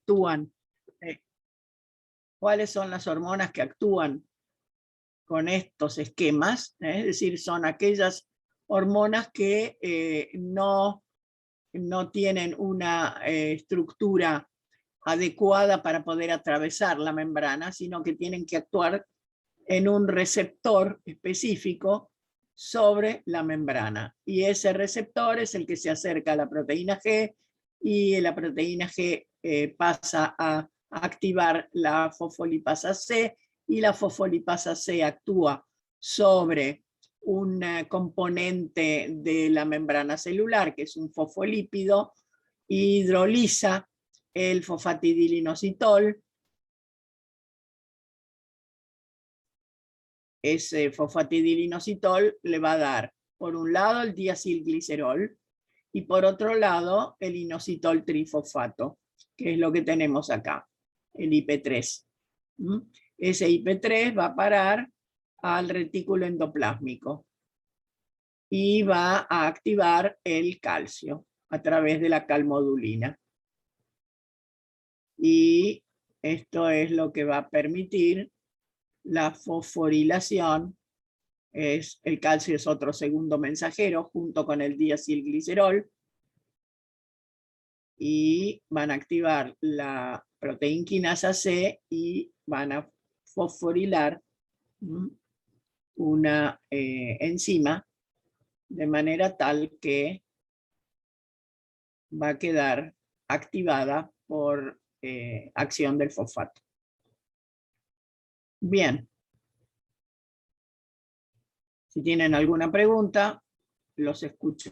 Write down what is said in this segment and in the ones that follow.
actúan. ¿Cuáles son las hormonas que actúan con estos esquemas? Es decir, son aquellas hormonas que no tienen una estructura adecuada para poder atravesar la membrana, sino que tienen que actuar en un receptor específico sobre la membrana. Y ese receptor es el que se acerca a la proteína G, y la proteína G pasa a activar la fosfolipasa C, y la fosfolipasa C actúa sobre un componente de la membrana celular, que es un fosfolípido, hidroliza el fosfatidilinositol. Ese fosfatidilinositol le va a dar, por un lado, el diacilglicerol, y por otro lado, el inositol trifosfato, que es lo que tenemos acá, el IP3. Ese IP3 va a parar al retículo endoplásmico y va a activar el calcio a través de la calmodulina. Y esto es lo que va a permitir la fosforilación. El calcio es otro segundo mensajero junto con el diacilglicerol, y van a activar la proteína quinasa C y van a fosforilar una enzima, de manera tal que va a quedar activada por acción del fosfato. Bien. Si tienen alguna pregunta, los escucho.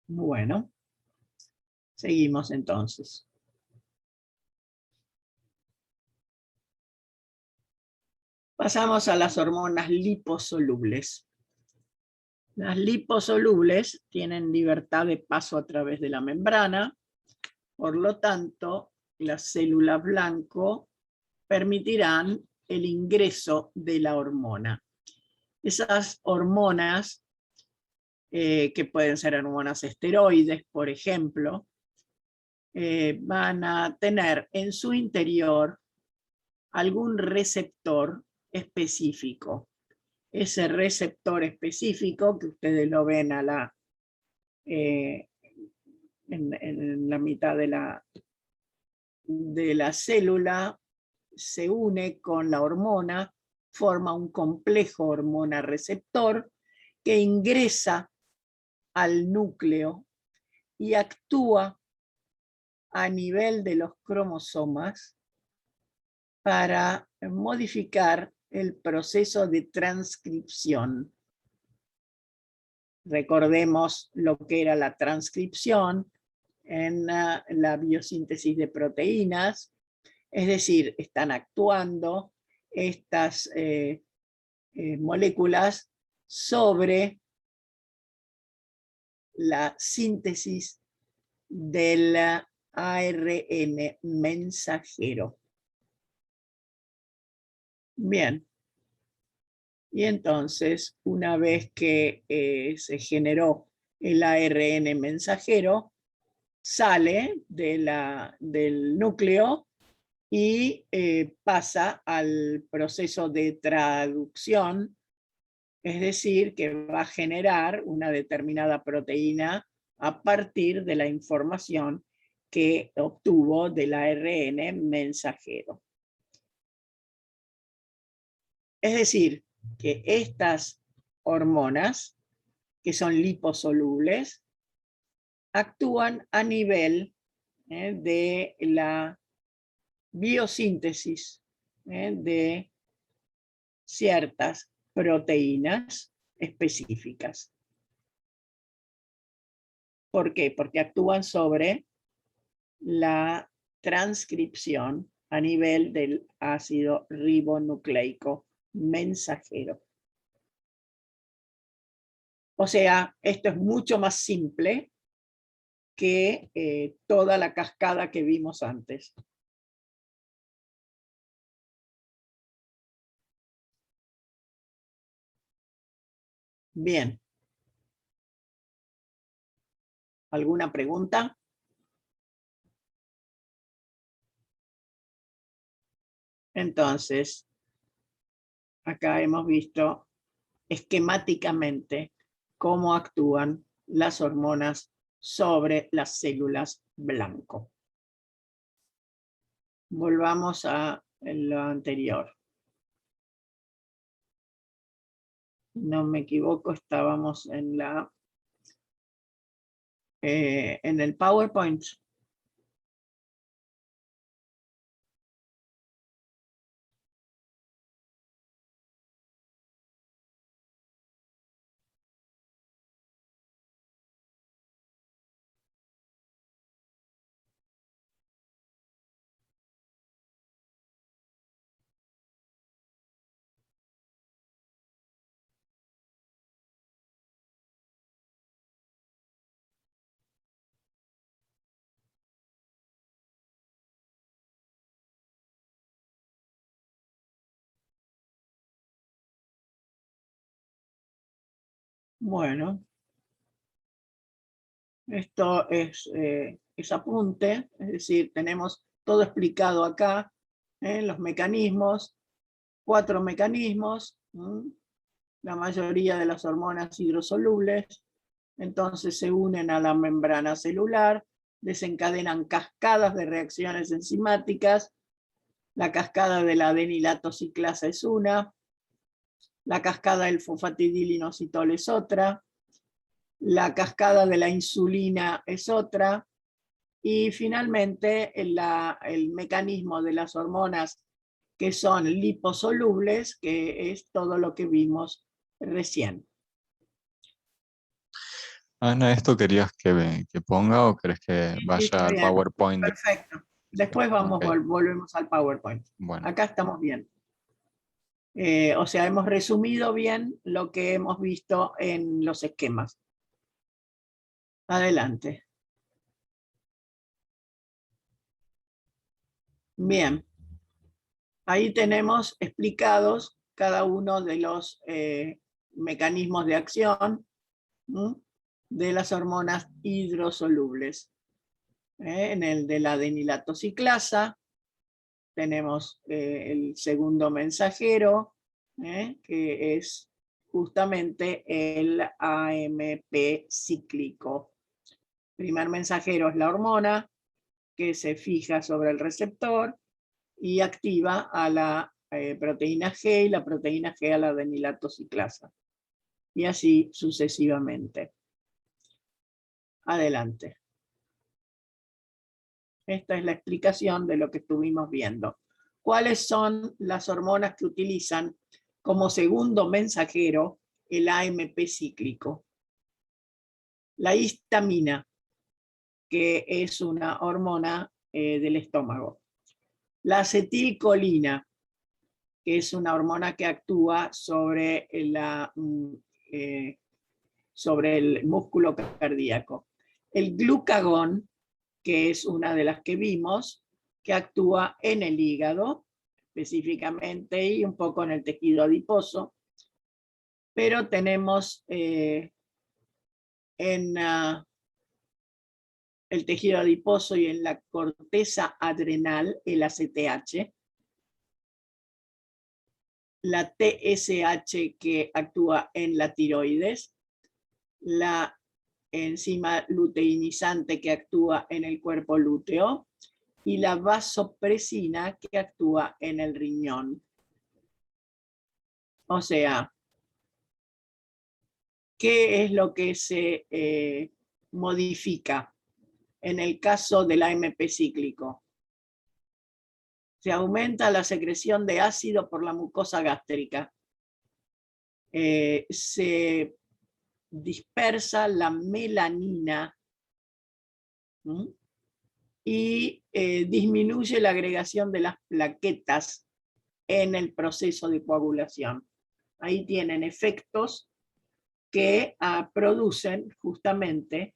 Bueno, seguimos entonces. Pasamos a las hormonas liposolubles. Las liposolubles tienen libertad de paso a través de la membrana, por lo tanto, las células blanco permitirán el ingreso de la hormona. Esas hormonas, que pueden ser hormonas esteroides, por ejemplo, van a tener en su interior algún receptor específico. Ese receptor específico, que ustedes lo ven a en la mitad de la célula, se une con la hormona, forma un complejo hormona-receptor que ingresa al núcleo y actúa a nivel de los cromosomas para modificar el proceso de transcripción. Recordemos lo que era la transcripción en la biosíntesis de proteínas, es decir, están actuando estas moléculas sobre la síntesis del ARN mensajero. Bien. Y entonces, una vez que se generó el ARN mensajero, sale del núcleo y pasa al proceso de traducción, es decir, que va a generar una determinada proteína a partir de la información que obtuvo del ARN mensajero. Es decir, que estas hormonas, que son liposolubles, actúan a nivel de la biosíntesis de ciertas proteínas específicas. ¿Por qué? Porque actúan sobre la transcripción a nivel del ácido ribonucleico mensajero. O sea, esto es mucho más simple que toda la cascada que vimos antes. Bien. ¿Alguna pregunta? Entonces, acá hemos visto esquemáticamente cómo actúan las hormonas sobre las células blanco. Volvamos a lo anterior. No me equivoco, estábamos en en el PowerPoint. Bueno, esto es apunte, es decir, tenemos todo explicado acá, los mecanismos, 4 mecanismos, la mayoría de las hormonas hidrosolubles, entonces se unen a la membrana celular, desencadenan cascadas de reacciones enzimáticas, la cascada de la adenilatociclasa es una, la cascada del fosfatidilinositol es otra, la cascada de la insulina es otra, y finalmente el mecanismo de las hormonas que son liposolubles, que es todo lo que vimos recién. Ana, ¿esto querías que ponga o querés que Sí, vaya está al bien. PowerPoint? Perfecto. Después Ok, volvemos al PowerPoint. bueno. Acá estamos bien. O sea, hemos resumido bien lo que hemos visto en los esquemas. Adelante. Bien. Ahí tenemos explicados cada uno de los mecanismos de acción de las hormonas hidrosolubles. En el de la adenilatociclasa tenemos el segundo mensajero, que es justamente el AMP cíclico. Primer mensajero es la hormona que se fija sobre el receptor y activa a la proteína G y la proteína G a la adenilatociclasa. Y así sucesivamente. Adelante. Esta es la explicación de lo que estuvimos viendo. ¿Cuáles son las hormonas que utilizan como segundo mensajero el AMP cíclico? La histamina, que es una hormona del estómago. La acetilcolina, que es una hormona que actúa sobre sobre el músculo cardíaco. El glucagón, que es una de las que vimos, que actúa en el hígado específicamente y un poco en el tejido adiposo, pero tenemos en el tejido adiposo y en la corteza adrenal el ACTH, la TSH que actúa en la tiroides, la enzima luteinizante que actúa en el cuerpo lúteo y la vasopresina que actúa en el riñón. O sea, ¿qué es lo que se modifica en el caso del AMP cíclico? Se aumenta la secreción de ácido por la mucosa gástrica. Se dispersa la melanina y disminuye la agregación de las plaquetas en el proceso de coagulación. Ahí tienen efectos que producen justamente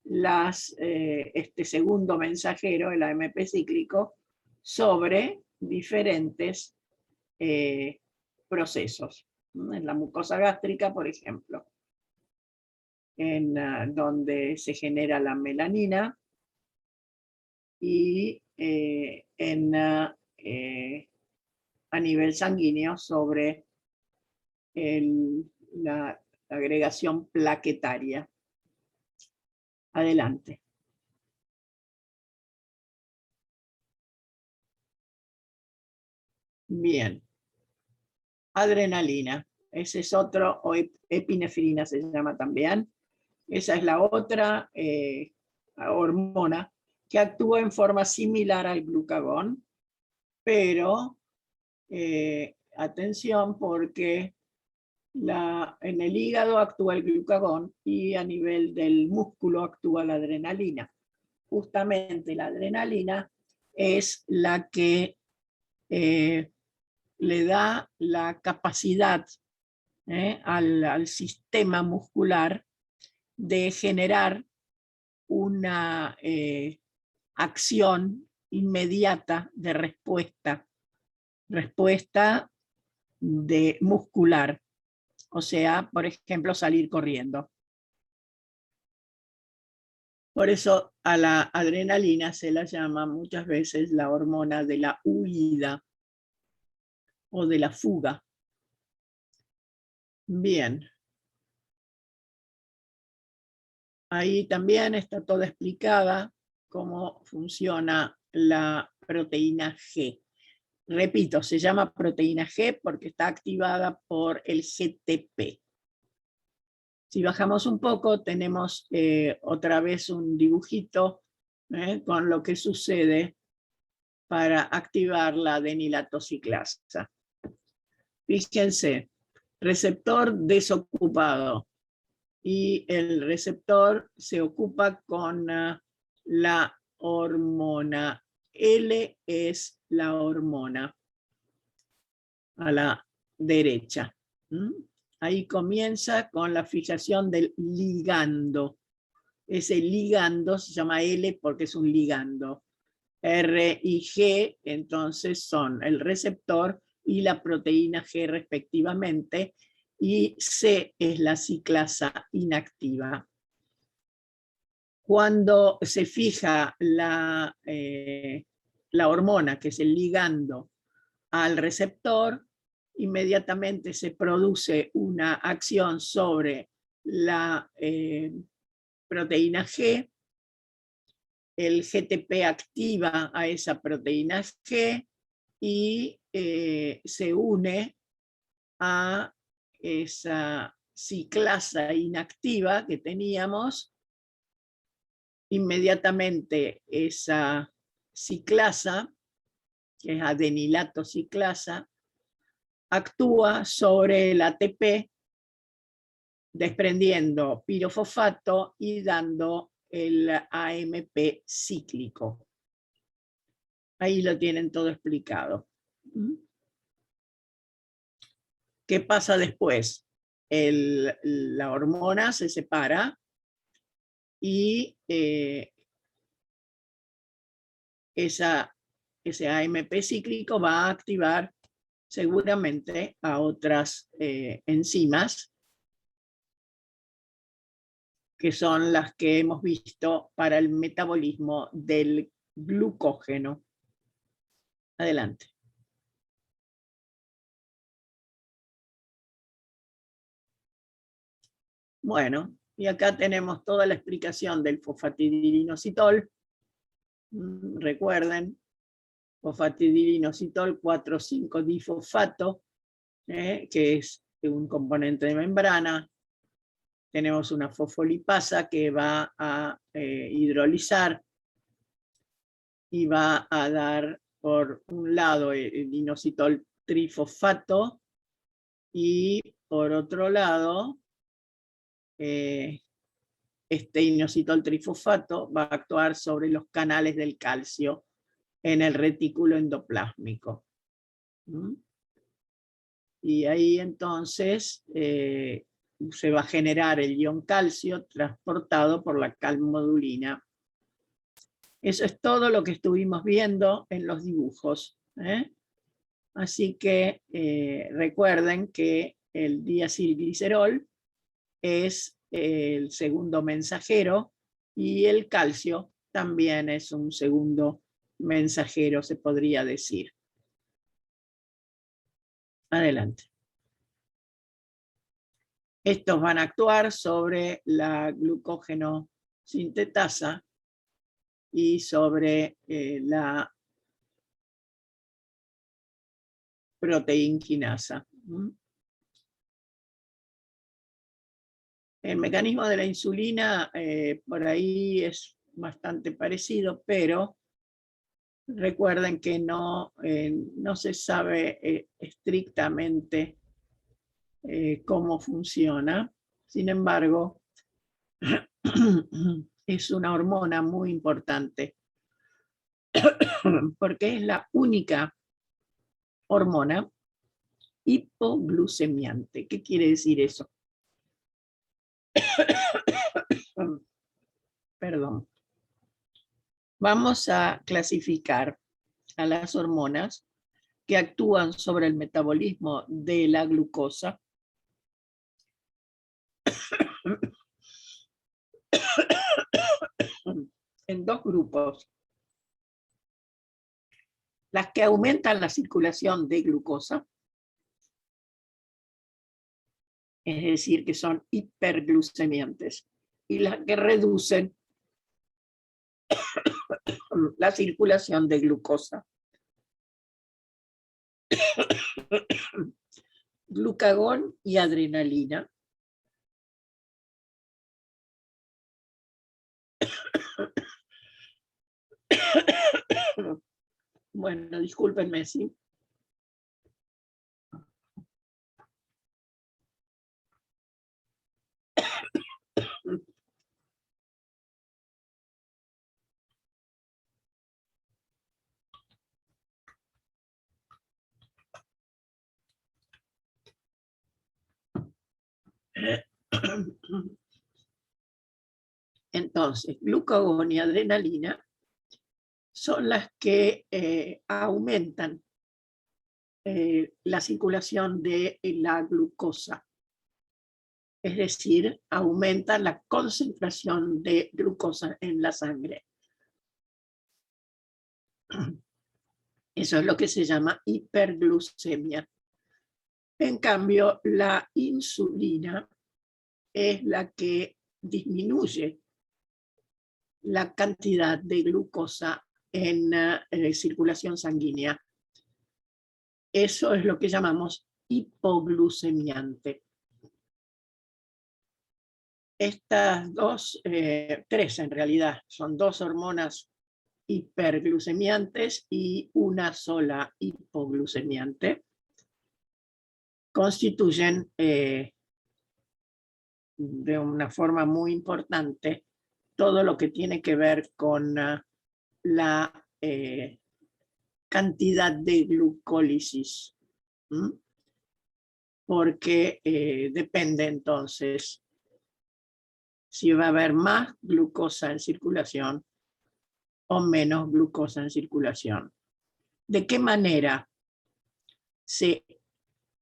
este segundo mensajero, el AMP cíclico, sobre diferentes procesos. En la mucosa gástrica, por ejemplo. en donde se genera la melanina y a nivel sanguíneo sobre la agregación plaquetaria. Adelante. Bien. Adrenalina. Ese es otro, o epinefrina se llama también. Esa es la otra hormona que actúa en forma similar al glucagón, pero atención porque en el hígado actúa el glucagón y a nivel del músculo actúa la adrenalina. Justamente la adrenalina es la que le da la capacidad al sistema muscular de generar una acción inmediata de respuesta muscular. O sea, por ejemplo, salir corriendo. Por eso a la adrenalina se la llama muchas veces la hormona de la huida o de la fuga. Bien. Ahí también está toda explicada cómo funciona la proteína G. Repito, se llama proteína G porque está activada por el GTP. Si bajamos un poco, tenemos otra vez un dibujito con lo que sucede para activar la adenilatociclasa. Fíjense, receptor desocupado. Y el receptor se ocupa con la hormona. L es la hormona a la derecha. Ahí comienza con la fijación del ligando. Ese ligando se llama L porque es un ligando. R y G entonces son el receptor y la proteína G respectivamente, y C es la ciclasa inactiva. Cuando se fija la hormona, que es el ligando, al receptor, inmediatamente se produce una acción sobre la proteína G. El GTP activa a esa proteína G y se une a esa ciclasa inactiva que teníamos. Inmediatamente esa ciclasa, que es adenilatociclasa, actúa sobre el ATP desprendiendo pirofosfato y dando el AMP cíclico. Ahí lo tienen todo explicado. ¿Qué pasa después? La hormona se separa y ese AMP cíclico va a activar seguramente a otras enzimas que son las que hemos visto para el metabolismo del glucógeno. Adelante. Bueno, y acá tenemos toda la explicación del fosfatidilinositol. Recuerden, fosfatidilinositol 4,5-difosfato, que es un componente de membrana. Tenemos una fosfolipasa que va a hidrolizar y va a dar por un lado el inositol trifosfato y por otro lado este inositol trifosfato va a actuar sobre los canales del calcio en el retículo endoplásmico. Y ahí entonces se va a generar el ion calcio transportado por la calmodulina. Eso es todo lo que estuvimos viendo en los dibujos. Así que recuerden que el diacilglicerol es el segundo mensajero, y el calcio también es un segundo mensajero, se podría decir. Adelante. Estos van a actuar sobre la glucógeno sintetasa y sobre la proteinquinasa. El mecanismo de la insulina por ahí es bastante parecido, pero recuerden que no se sabe estrictamente cómo funciona. Sin embargo, es una hormona muy importante porque es la única hormona hipoglucemiante. ¿Qué quiere decir eso? Perdón. Vamos a clasificar a las hormonas que actúan sobre el metabolismo de la glucosa en dos grupos. Las que aumentan la circulación de glucosa, es decir, que son hiperglucemiantes, y las que reducen la circulación de glucosa. Glucagón y adrenalina. Bueno, discúlpenme, sí. Entonces, glucagón y adrenalina son las que aumentan la circulación de la glucosa. Es decir, aumenta la concentración de glucosa en la sangre. Eso es lo que se llama hiperglucemia. En cambio, la insulina es la que disminuye la cantidad de glucosa en circulación sanguínea. Eso es lo que llamamos hipoglucemiante. Estas tres en realidad, son dos hormonas hiperglucemiantes y una sola hipoglucemiante, constituyen de una forma muy importante todo lo que tiene que ver con la cantidad de glucólisis, porque depende entonces si va a haber más glucosa en circulación o menos glucosa en circulación. ¿De qué manera se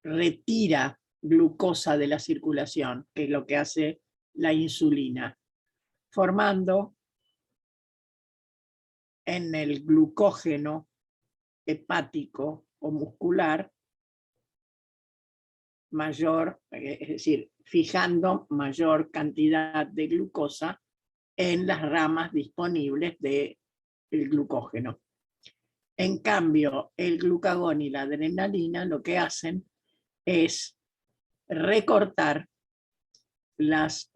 retira glucosa de la circulación, que es lo que hace la insulina? Formando en el glucógeno hepático o muscular mayor, es decir, fijando mayor cantidad de glucosa en las ramas disponibles del glucógeno. En cambio, el glucagón y la adrenalina lo que hacen es recortar las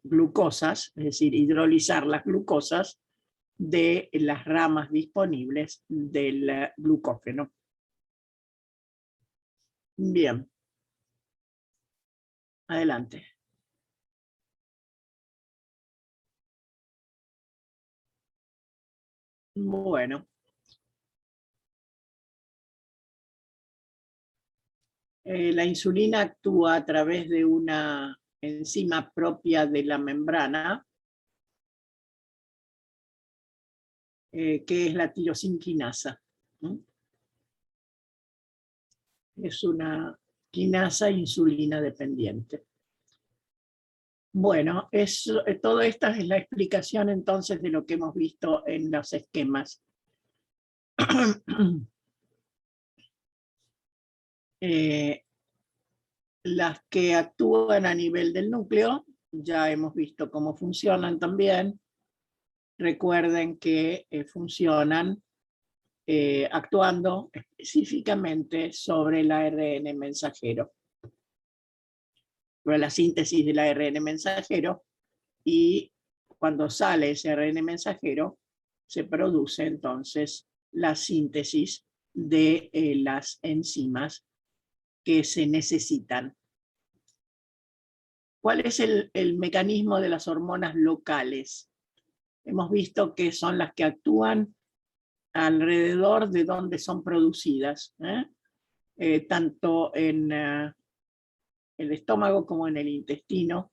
glucosas, es decir, hidrolizar las glucosas de las ramas disponibles del glucógeno. Bien. Adelante. Bueno. La insulina actúa a través de una enzima propia de la membrana, que es la tirosinquinasa. Es una quinasa insulina dependiente. Bueno, todo esta es la explicación entonces de lo que hemos visto en los esquemas. Las que actúan a nivel del núcleo, ya hemos visto cómo funcionan también. Recuerden que funcionan actuando específicamente sobre el ARN mensajero, sobre la síntesis del ARN mensajero, y cuando sale ese ARN mensajero, se produce entonces la síntesis de las enzimas que se necesitan. ¿Cuál es el mecanismo de las hormonas locales? Hemos visto que son las que actúan alrededor de donde son producidas, tanto en el estómago como en el intestino.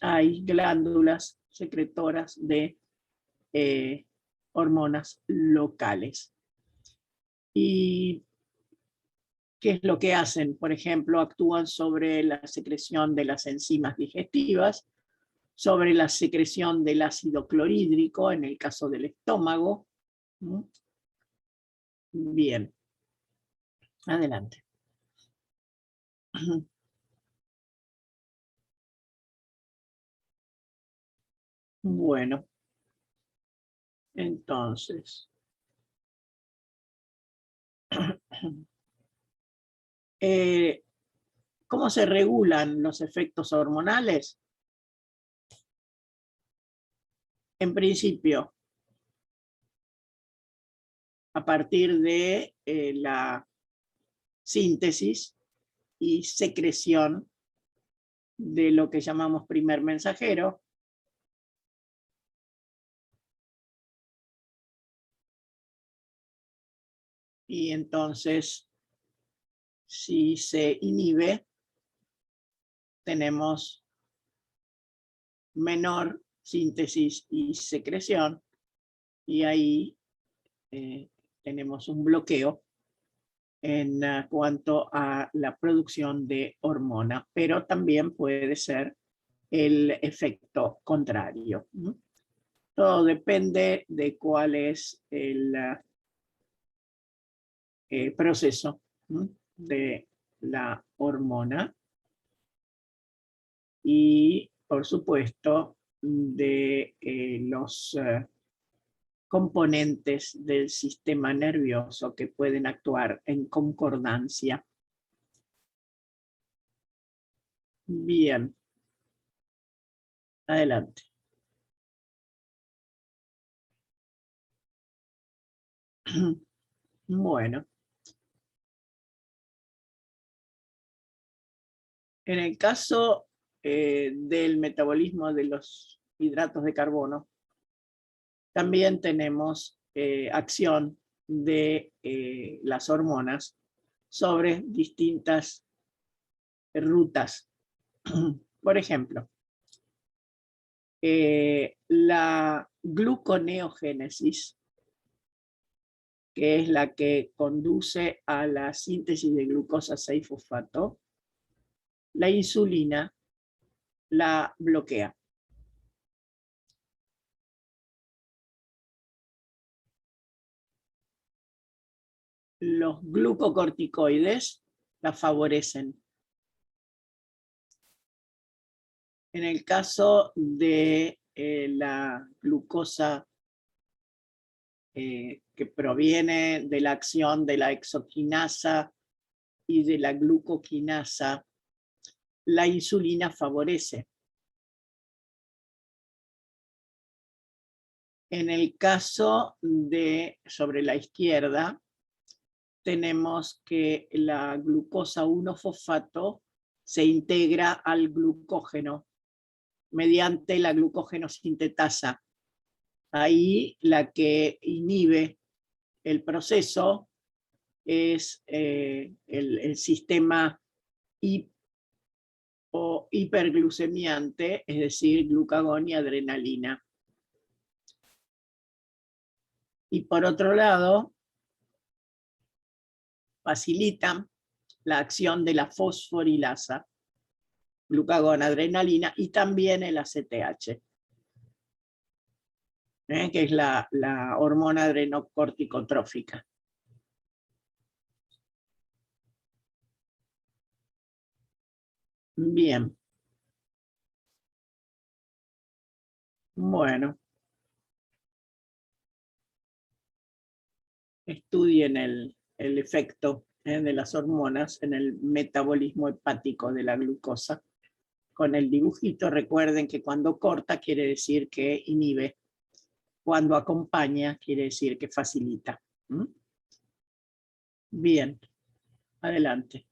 Hay glándulas secretoras de hormonas locales. ¿Y qué es lo que hacen? Por ejemplo, actúan sobre la secreción de las enzimas digestivas, sobre la secreción del ácido clorhídrico en el caso del estómago. Bien, adelante. Bueno, entonces, ¿cómo se regulan los efectos hormonales? En principio, a partir de la síntesis y secreción de lo que llamamos primer mensajero, y entonces, si se inhibe, tenemos menor síntesis y secreción, y ahí tenemos un bloqueo en cuanto a la producción de hormona, pero también puede ser el efecto contrario. Todo depende de cuál es el proceso de la hormona y, por supuesto, de los componentes del sistema nervioso que pueden actuar en concordancia. Bien. Adelante. Bueno. En el caso del metabolismo de los hidratos de carbono, también tenemos acción de las hormonas sobre distintas rutas. Por ejemplo, la gluconeogénesis, que es la que conduce a la síntesis de glucosa 6-fosfato, la insulina la bloquea. Los glucocorticoides la favorecen. En el caso de la glucosa que proviene de la acción de la exoquinasa y de la glucoquinasa, la insulina favorece. En el caso de sobre la izquierda, tenemos que la glucosa 1-fosfato se integra al glucógeno mediante la glucógeno sintetasa. Ahí la que inhibe el proceso es el sistema hiperglucemiante, es decir, glucagón y adrenalina. Y por otro lado, facilitan la acción de la fosforilasa. glucagón, adrenalina y también el ACTH, que es la hormona adrenocorticotrófica. Bien. Bueno. Estudien el efecto de las hormonas en el metabolismo hepático de la glucosa. Con el dibujito recuerden que cuando corta quiere decir que inhibe, cuando acompaña quiere decir que facilita. Bien, adelante.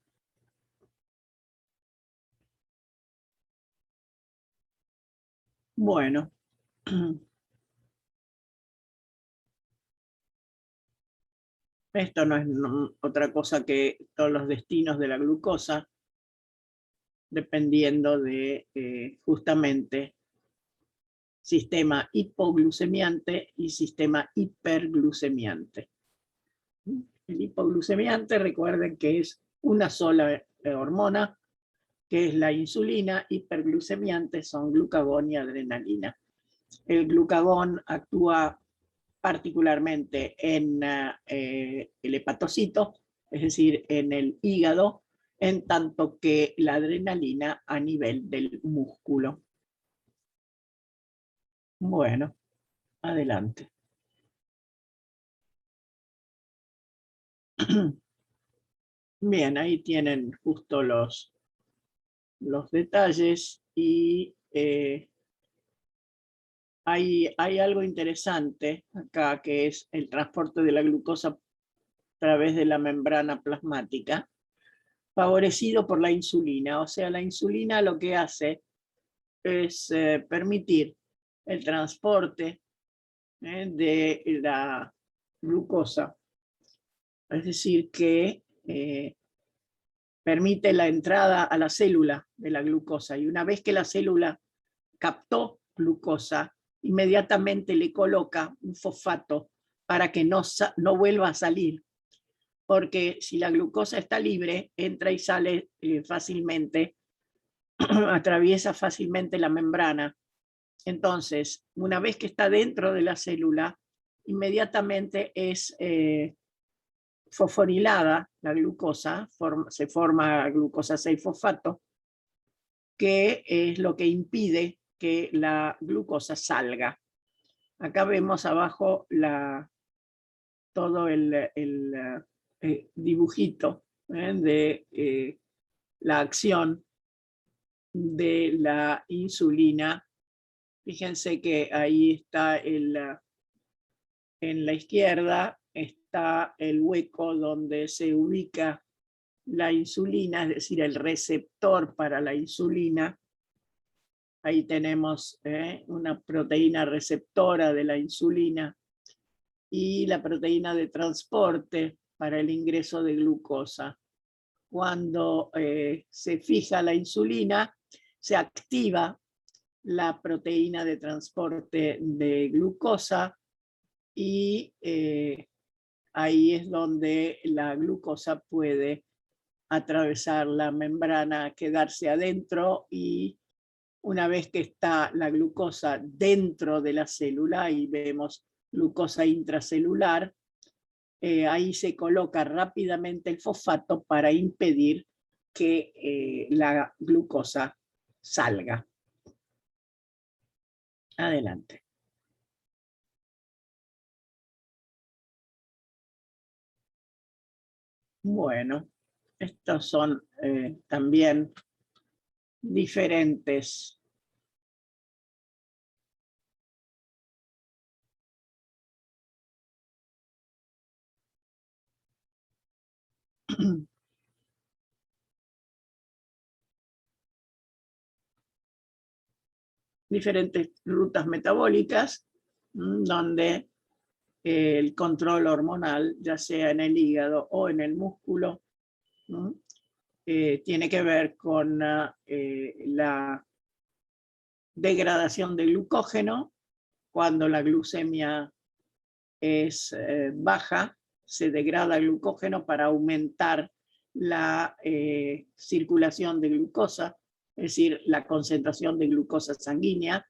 Bueno. Esto no es otra cosa que todos los destinos de la glucosa, dependiendo de justamente sistema hipoglucemiante y sistema hiperglucemiante. El hipoglucemiante, recuerden que es una sola hormona, que es la insulina. Hiperglucemiante son glucagón y adrenalina. El glucagón actúa particularmente en el hepatocito, es decir, en el hígado, en tanto que la adrenalina a nivel del músculo. Bueno, adelante. Bien, ahí tienen justo los detalles y hay algo interesante acá que es el transporte de la glucosa a través de la membrana plasmática, favorecido por la insulina. O sea, la insulina lo que hace es permitir el transporte de la glucosa. Es decir, que permite la entrada a la célula de la glucosa. Y una vez que la célula captó glucosa, inmediatamente le coloca un fosfato para que no vuelva a salir. Porque si la glucosa está libre, entra y sale fácilmente, atraviesa fácilmente la membrana. Entonces, una vez que está dentro de la célula, inmediatamente es fosforilada la glucosa, se forma glucosa 6-fosfato, que es lo que impide que la glucosa salga. Acá vemos abajo todo el dibujito de la acción de la insulina. Fíjense que ahí está en la izquierda, está el hueco donde se ubica la insulina, es decir, el receptor para la insulina. Ahí tenemos una proteína receptora de la insulina y la proteína de transporte para el ingreso de glucosa. Cuando se fija la insulina, se activa la proteína de transporte de glucosa y ahí es donde la glucosa puede atravesar la membrana, quedarse adentro, y una vez que está la glucosa dentro de la célula y vemos glucosa intracelular, ahí se coloca rápidamente el fosfato para impedir que la glucosa salga. Adelante. Bueno, estos son también diferentes diferentes rutas metabólicas donde el control hormonal, ya sea en el hígado o en el músculo, tiene que ver con la degradación de glucógeno. Cuando la glucemia es baja, se degrada glucógeno para aumentar la circulación de glucosa es decir, la concentración de glucosa sanguínea,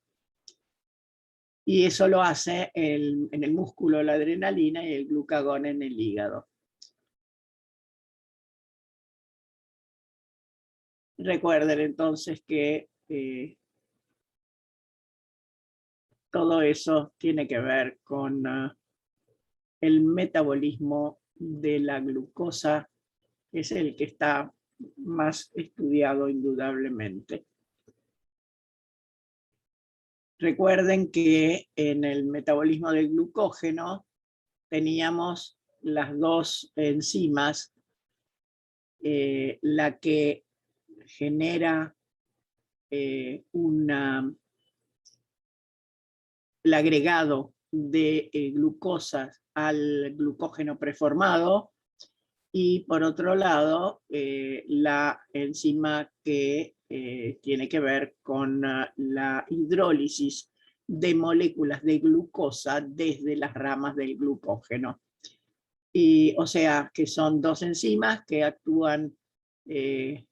y eso lo hace en el músculo la adrenalina y el glucagón en el hígado. Recuerden entonces que todo eso tiene que ver con el metabolismo de la glucosa, que es el que está más estudiado indudablemente. Recuerden que en el metabolismo del glucógeno teníamos las dos enzimas, la que genera el agregado de glucosa al glucógeno preformado, y por otro lado la enzima que tiene que ver con la hidrólisis de moléculas de glucosa desde las ramas del glucógeno. Y, o sea, que son dos enzimas que actúan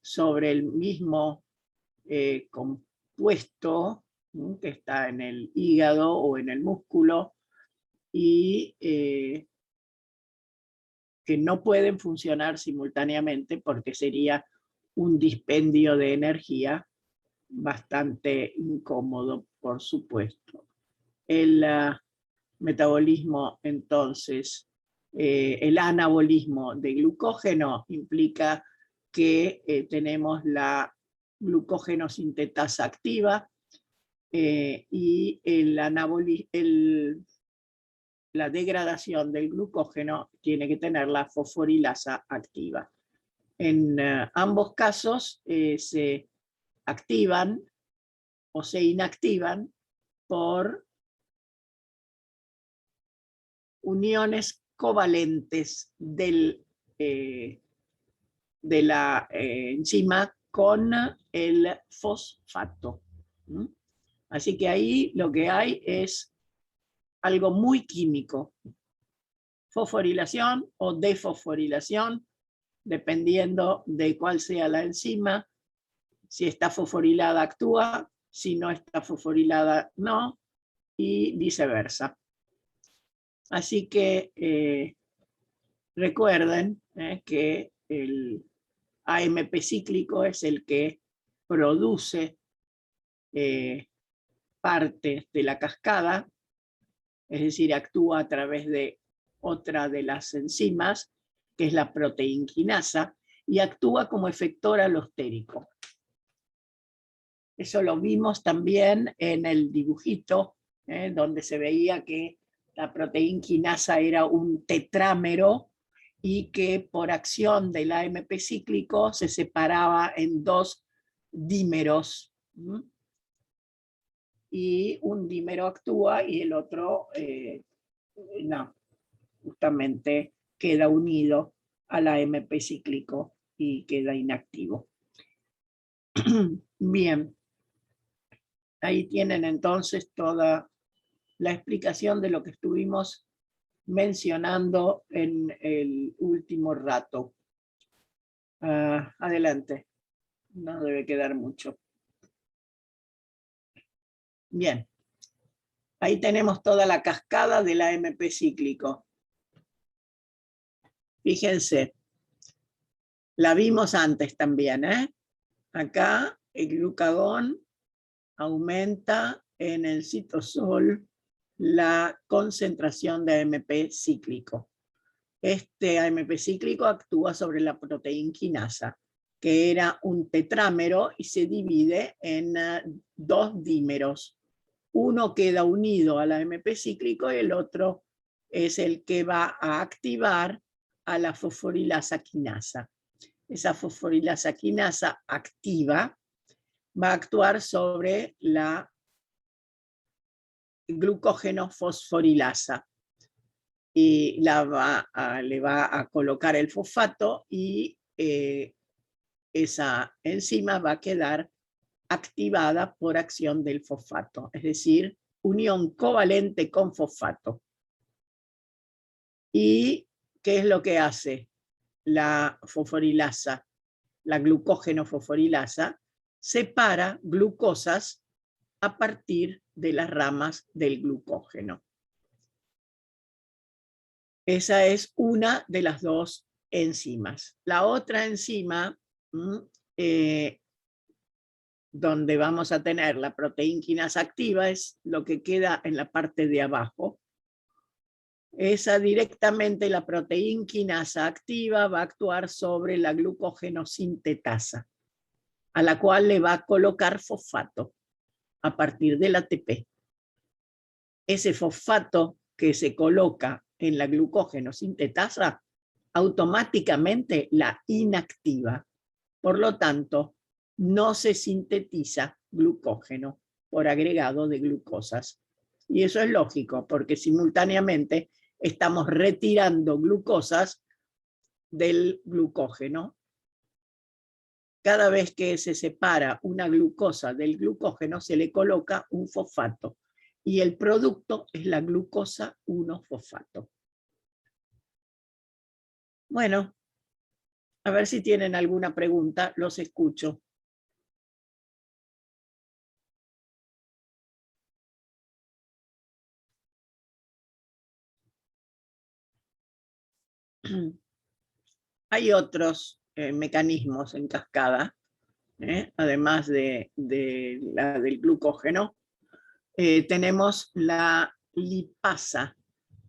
sobre el mismo compuesto que está en el hígado o en el músculo, y que no pueden funcionar simultáneamente porque sería un dispendio de energía bastante incómodo, por supuesto. El metabolismo, entonces, el anabolismo de glucógeno implica que tenemos la glucógeno sintetasa activa y la degradación del glucógeno tiene que tener la fosforilasa activa. En ambos casos se activan o se inactivan por uniones covalentes de la enzima con el fosfato. Así que ahí lo que hay es algo muy químico, fosforilación o desfosforilación, dependiendo de cuál sea la enzima. Si está fosforilada actúa, si no está fosforilada no, y viceversa. Así que recuerden que el AMP cíclico es el que produce parte de la cascada, es decir, actúa a través de otra de las enzimas, que es la proteinquinasa, y actúa como efector alostérico. Eso lo vimos también en el dibujito, donde se veía que la proteinquinasa era un tetrámero y que por acción del AMP cíclico se separaba en dos dímeros. Y un dímero actúa y el otro no, justamente queda unido al AMP cíclico y queda inactivo. Bien. Ahí tienen entonces toda la explicación de lo que estuvimos mencionando en el último rato. Adelante, no debe quedar mucho. Bien, ahí tenemos toda la cascada del AMP cíclico. Fíjense, la vimos antes también, Acá el glucagón aumenta en el citosol la concentración de AMP cíclico. Este AMP cíclico actúa sobre la proteinquinasa, que era un tetrámero y se divide en dos dímeros. Uno queda unido al AMP cíclico y el otro es el que va a activar a la fosforilasa quinasa. Esa fosforilasa quinasa activa va a actuar sobre la glucógeno fosforilasa y le va a colocar el fosfato y esa enzima va a quedar activada por acción del fosfato, es decir, unión covalente con fosfato. ¿Y qué es lo que hace la fosforilasa? La glucógeno fosforilasa separa glucosas a partir de las ramas del glucógeno. Esa es una de las dos enzimas. La otra enzima, donde vamos a tener la proteína quinasa activa, es lo que queda en la parte de abajo. Esa directamente, la proteína quinasa activa va a actuar sobre la glucógeno-sintetasa, a la cual le va a colocar fosfato a partir del ATP. Ese fosfato que se coloca en la glucógeno-sintetasa automáticamente la inactiva. Por lo tanto, no se sintetiza glucógeno por agregado de glucosas. Y eso es lógico, porque simultáneamente estamos retirando glucosas del glucógeno. Cada vez que se separa una glucosa del glucógeno, se le coloca un fosfato. Y el producto es la glucosa 1-fosfato. Bueno, a ver si tienen alguna pregunta, los escucho. Hay otros mecanismos en cascada, además de la del glucógeno. Tenemos la lipasa,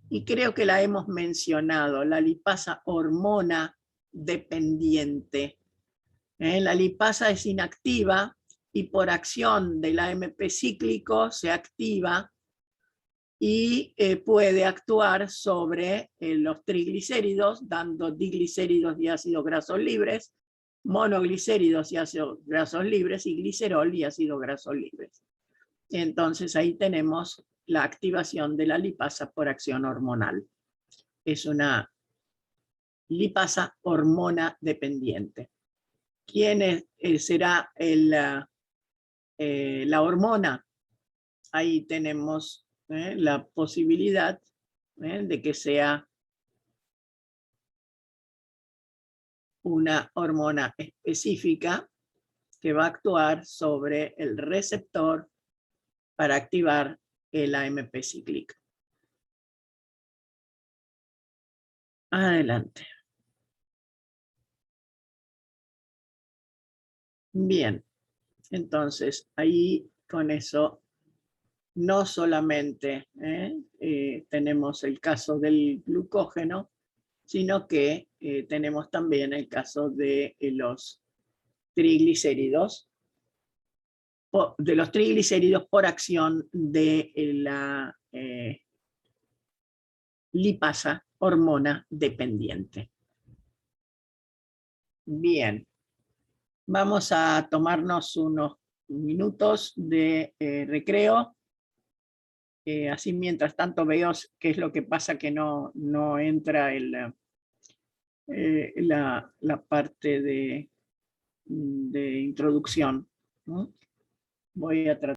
y creo que la hemos mencionado, la lipasa hormona dependiente. La lipasa es inactiva y por acción del AMP cíclico se activa y puede actuar sobre los triglicéridos, dando diglicéridos y ácidos grasos libres, monoglicéridos y ácidos grasos libres, y glicerol y ácidos grasos libres. Entonces ahí tenemos la activación de la lipasa por acción hormonal. Es una lipasa hormona dependiente. ¿Quién será la hormona? Ahí tenemos la posibilidad de que sea una hormona específica que va a actuar sobre el receptor para activar el AMP cíclico. Adelante. Bien, entonces ahí con eso no solamente tenemos el caso del glucógeno, sino que tenemos también el caso de los triglicéridos, por acción de la lipasa hormona dependiente. Bien, vamos a tomarnos unos minutos de recreo. Así mientras tanto veo qué es lo que pasa, que no entra la parte de introducción, ¿no? Voy a tratar